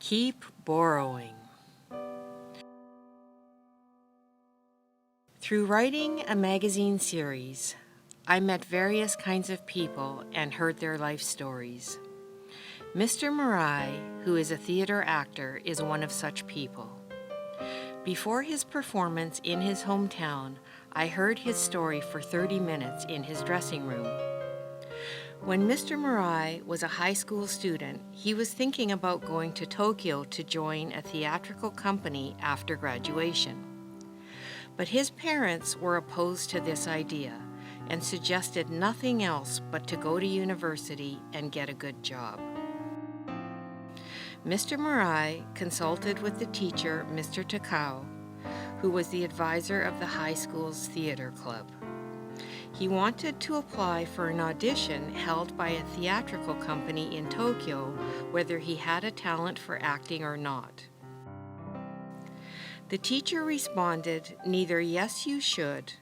Keep borrowing. Through writing a magazine series, I met various kinds of people and heard their life stories. Mr. Murai, who is a theater actor, is one of such people. Before his performance in his hometown, I heard his story for 30 minutes in his dressing room. When Mr. Murai was a high school student, he was thinking about going to Tokyo to join a theatrical company after graduation. But his parents were opposed to this idea and suggested nothing else but to go to university and get a good job. Mr. Murai consulted with the teacher, Mr. Takao, who was the advisor of the high school's theater club. He wanted to apply for an audition held by a theatrical company in Tokyo, whether he had a talent for acting or not. The teacher responded, neither yes you should,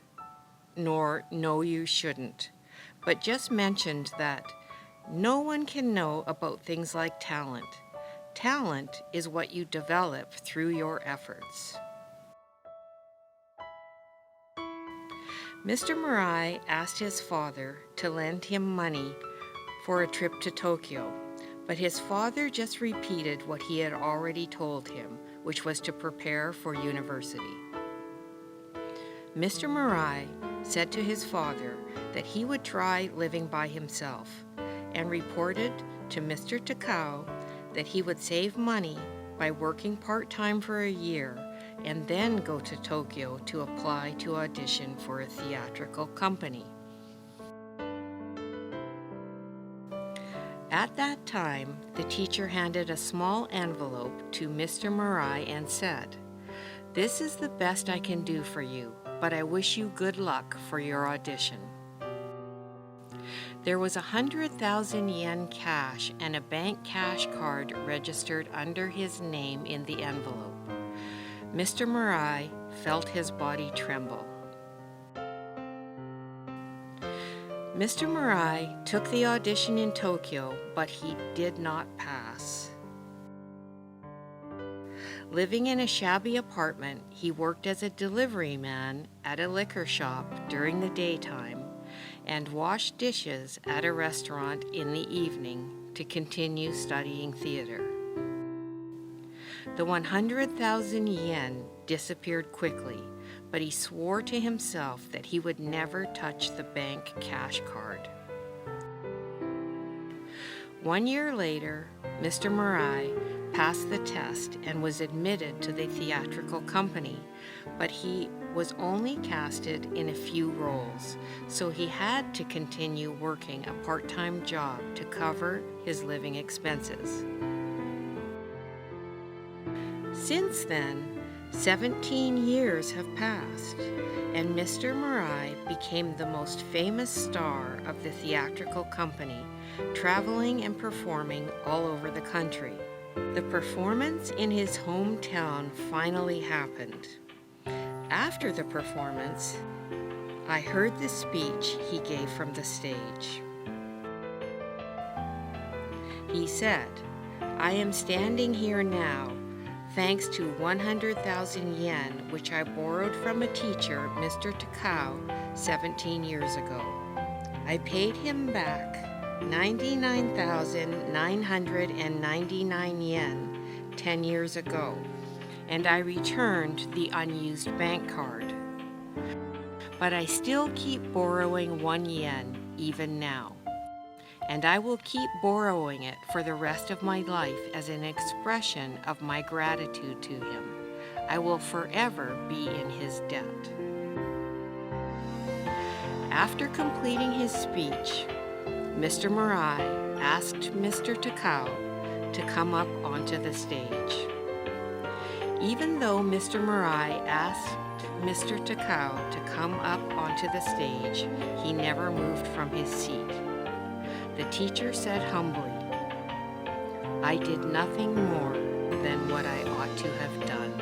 nor no you shouldn't, but just mentioned that no one can know about things like talent. Talent is what you develop through your efforts. Mr. Murai asked his father to lend him money for a trip to Tokyo, but his father just repeated what he had already told him, which was to prepare for university. Mr. Murai said to his father that he would try living by himself and reported to Mr. Takao that he would save money by working part-time for a year and then go to Tokyo to apply to audition for a theatrical company. At that time, the teacher handed a small envelope to Mr. Murai and said, "This is the best I can do for you, but I wish you good luck for your audition." There was 100,000 yen cash and a bank cash card registered under his name in the envelope. Mr. Murai felt his body tremble. Mr. Murai took the audition in Tokyo, but he did not pass. Living in a shabby apartment, he worked as a delivery man at a liquor shop during the daytime and washed dishes at a restaurant in the evening to continue studying theater. The 100,000 yen disappeared quickly, but he swore to himself that he would never touch the bank cash card. 1 year later, Mr. Murai passed the test and was admitted to the theatrical company, but he was only casted in a few roles, so he had to continue working a part-time job to cover his living expenses. Since then, 17 years have passed, and Mr. Murai became the most famous star of the theatrical company, traveling and performing all over the country. The performance in his hometown finally happened. After the performance, I heard the speech he gave from the stage. He said, "I am standing here now thanks to 100,000 yen which I borrowed from a teacher, Mr. Takao, 17 years ago. I paid him back 99,999 yen 10 years ago, and I returned the unused bank card. But I still keep borrowing 1 yen even now, and I will keep borrowing it for the rest of my life as an expression of my gratitude to him. I will forever be in his debt." After completing his speech, Mr. Murai asked Mr. Takao to come up onto the stage. Even though Mr. Murai asked Mr. Takao to come up onto the stage, he never moved from his seat. The teacher said humbly, "I did nothing more than what I ought to have done."